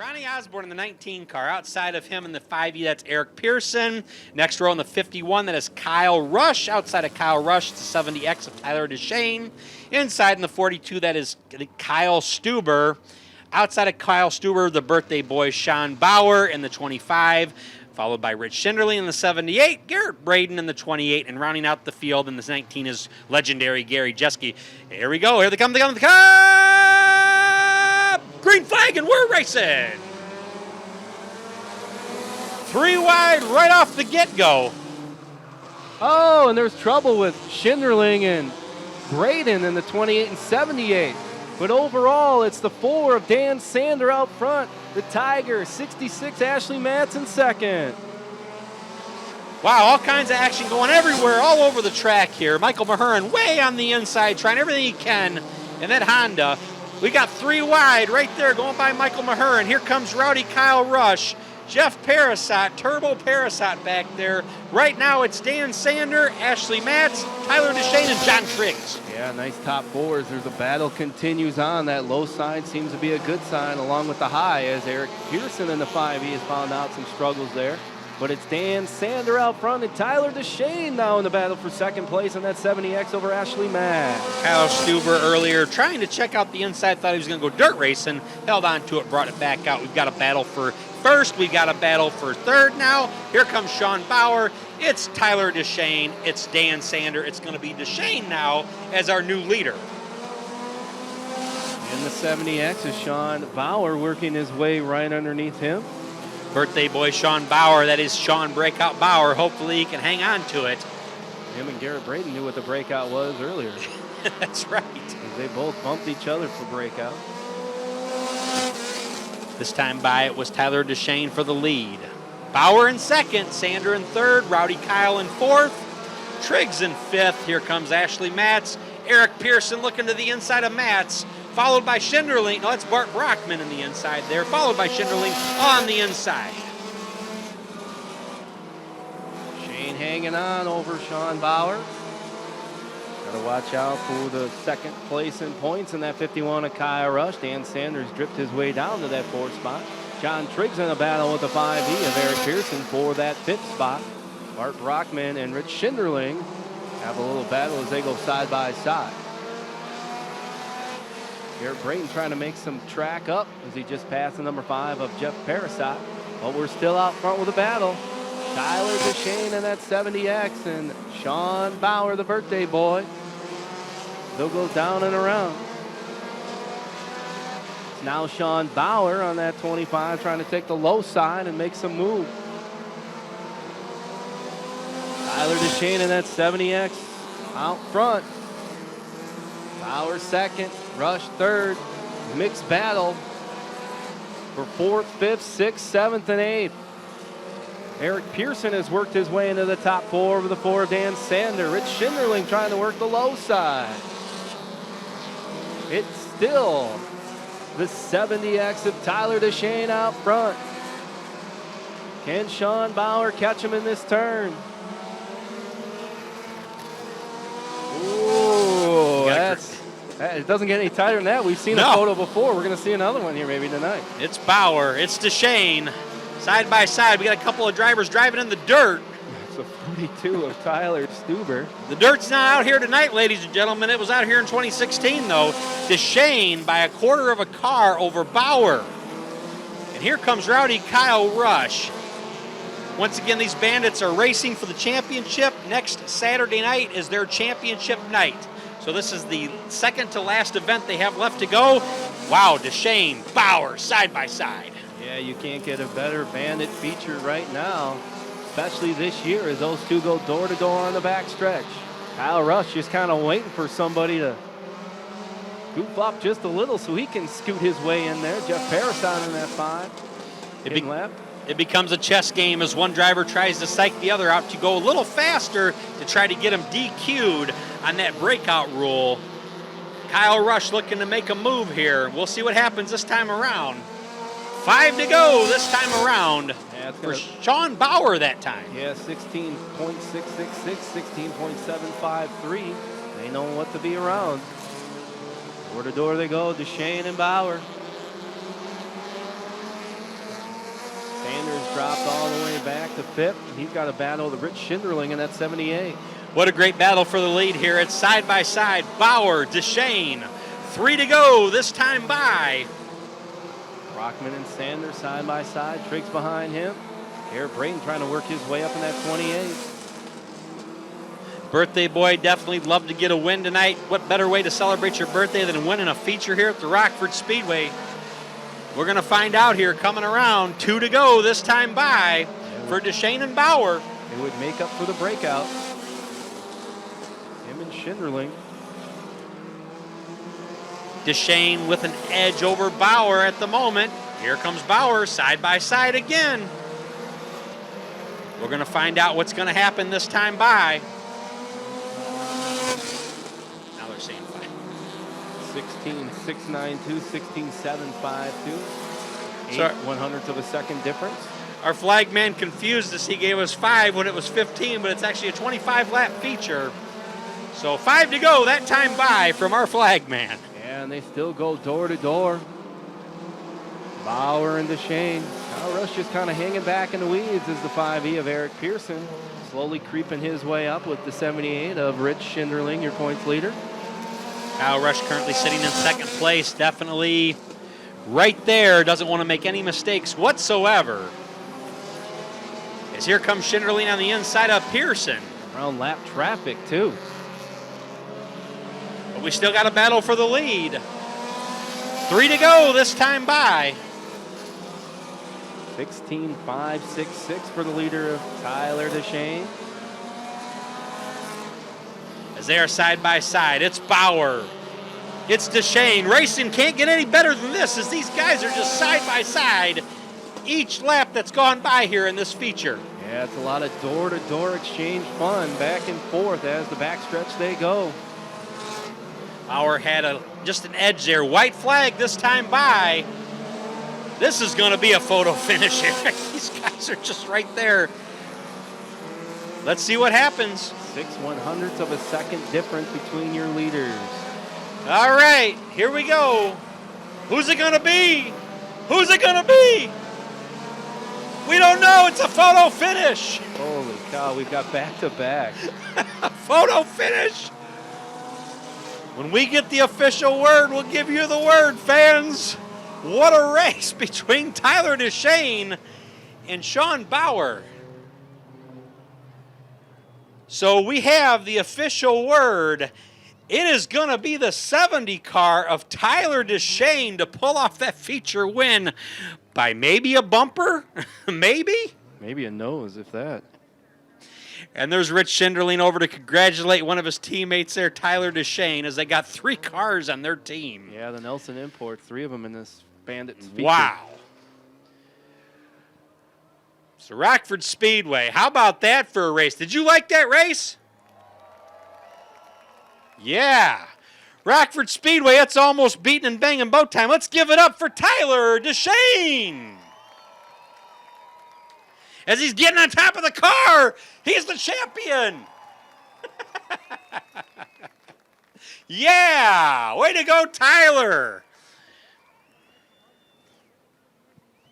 Ronnie Osborne in the 19 car. Outside of him in the 5E, that's Eric Pearson. Next row in the 51, that is Kyle Rush. Outside of Kyle Rush, it's the 70X of Tyler Deshane. Inside in the 42, that is Kyle Stuber. Outside of Kyle Stuber, the birthday boy Sean Bauer in the 25, followed by Rich Schinderling in the 78, Garrett Braden in the 28, and rounding out the field in the 19 is legendary Gary Jeske. Here we go. Here they come. They come. The Cup! Green flag, and we're racing. 3 wide right off the get-go. Oh, and there's trouble with Schinderling and Braden in the 28 and 78. But overall, it's the 4 of Dan Sander out front. The Tiger, 66, Ashley Matz in second. Wow, all kinds of action going everywhere, all over the track here. Michael Mahurin way on the inside, trying everything he can in that Honda. We got 3 wide right there going by Michael Mahurin. Here comes Rowdy Kyle Rush, Jeff Parasot, Turbo Parasot back there. Right now it's Dan Sander, Ashley Matz, Tyler Deshane, and John Triggs. Yeah, nice top 4s. There's a battle continues on. That low side seems to be a good sign along with the high as Eric Pearson in the 5E has found out some struggles there. But it's Dan Sander out front and Tyler Deshane now in the battle for second place in that 70X over Ashley Matz. Kyle Stuber earlier trying to check out the inside, thought he was going to go dirt racing, held on to it, brought it back out. We've got a battle for first, we got a battle for third now. Here comes Sean Bauer. It's Tyler Deshane, it's Dan Sander. It's going to be Deshane now as our new leader. In the 70X is Sean Bauer working his way right underneath him. Birthday boy Sean Bauer, that is Sean Breakout Bauer. Hopefully he can hang on to it. Him and Garrett Braden knew what the breakout was earlier. That's right. They both bumped each other for breakout. This time by it was Tyler Deshane for the lead. Bauer in second, Sander in third, Rowdy Kyle in fourth, Triggs in fifth. Here comes Ashley Matz. Eric Pearson looking to the inside of Matz, followed by Schinderling. No, that's Bart Brockman in the inside there, followed by Schinderling on the inside. Shane hanging on over Sean Bauer. Got to watch out for the second place in points in that 51 of Kyle Rush. Dan Sanders dripped his way down to that 4th spot. John Triggs in a battle with the 5E of Eric Pearson for that 5th spot. Bart Brockman and Rich Schinderling have a little battle as they go side by side. Garrett Braden trying to make some track up as he just passed the number 5 of Jeff Parasot. But we're still out front with a battle. Tyler Deshane in that 70X and Sean Bauer, the birthday boy. They'll go down and around. It's now Sean Bauer on that 25 trying to take the low side and make some move. Tyler Deshane in that 70X out front. Bauer second, Rush third. Mixed battle for 4th, 5th, 6th, 7th, and 8th. Eric Pearson has worked his way into the top 4 over the 4 of Dan Sander. Rich Schinderling trying to work the low side. It's still the 70X of Tyler Deshane out front. Can Sean Bauer catch him in this turn? Ooh, it doesn't get any tighter than that. We've seen a photo before. We're going to see another one here maybe tonight. It's Bauer. It's Deshane. Side by side, we got a couple of drivers driving in the dirt. It's a 42 of Tyler Stuber. The dirt's not out here tonight, ladies and gentlemen. It was out here in 2016, though. Deshane by a quarter of a car over Bauer. And here comes Rowdy Kyle Rush. Once again, these Bandits are racing for the championship. Next Saturday night is their championship night. So this is the second to last event they have left to go. Wow, Deshane, Bauer, side by side. Yeah, you can't get a better Bandit feature right now, especially this year as those two go door to door on the back stretch. Kyle Rush just kind of waiting for somebody to goof up just a little so he can scoot his way in there. Jeff Parasot in that 5. It becomes a chess game as one driver tries to psych the other out to go a little faster to try to get him DQ'd on that breakout rule. Kyle Rush looking to make a move here. We'll see what happens this time around. 5 to go this time around for Sean Bauer that time. Yeah, 16.666, 16.753. They know what to be around. Door to door they go, Deshane and Bauer. dropped all the way back to 5th. He's got a battle with Rich Schinderling in that 78. What a great battle for the lead here. It's side by side. Bauer, DeShane. 3 to go this time by. Brockman and Sanders side by side. Triggs behind him. Garrett Brayton trying to work his way up in that 28. Birthday boy definitely loved to get a win tonight. What better way to celebrate your birthday than winning a feature here at the Rockford Speedway? We're going to find out here coming around. 2 to go this time by for DeShane and Bauer. It would make up for the breakout. Him and Schinderling. DeShane with an edge over Bauer at the moment. Here comes Bauer side by side again. We're going to find out what's going to happen this time by. Now they're saying 5. 16.692, 16.752. 8/100ths of a second difference. Our flag man confused us. He gave us 5 when it was 15, but it's actually a 25-lap feature. So 5 to go that time by from our flag man. And they still go door to door. Bauer and DeShane. Kyle Rush just kind of hanging back in the weeds as the 5E of Eric Pearson slowly creeping his way up with the 78 of Rich Schinderling, your points leader. Kyle Rush currently sitting in second place. Definitely right there. Doesn't want to make any mistakes whatsoever. As here comes Schinderling on the inside of Pearson. Around lap traffic, too. But we still got a battle for the lead. 3 to go this time by. 16.566 for the leader of Tyler DeShane. As they are side by side, it's Bauer. It's DeShane. Racing can't get any better than this as these guys are just side by side each lap that's gone by here in this feature. Yeah, it's a lot of door-to-door exchange fun, back and forth as the backstretch they go. Bauer had just an edge there. White flag this time by. This is going to be a photo finish here. These guys are just right there. Let's see what happens. 6/100ths of a second difference between your leaders. All right, here we go. Who's it going to be? Who's it going to be? We don't know. It's a photo finish. Holy cow, we've got back-to-back. Photo finish. When we get the official word, we'll give you the word, fans. What a race between Tyler DeShane and Sean Bauer. So we have the official word. It is going to be the 70 car of Tyler DeShane to pull off that feature win by maybe a bumper, maybe? Maybe a nose, if that. And there's Rich Schinderling over to congratulate one of his teammates there, Tyler DeShane, as they got 3 cars on their team. Yeah, the Nelson Import, 3 of them in this Bandits feature. Wow. So Rockford Speedway, how about that for a race? Did you like that race? Yeah. Rockford Speedway, it's almost beating and banging boat time. Let's give it up for Tyler DeShane. As he's getting on top of the car, he's the champion. Yeah, way to go, Tyler.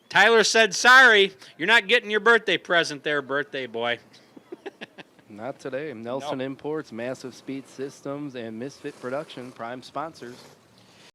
Tyler said, sorry, you're not getting your birthday present there, birthday boy. Not today. Nelson Imports, Massive Speed Systems, and Misfit Production, prime sponsors.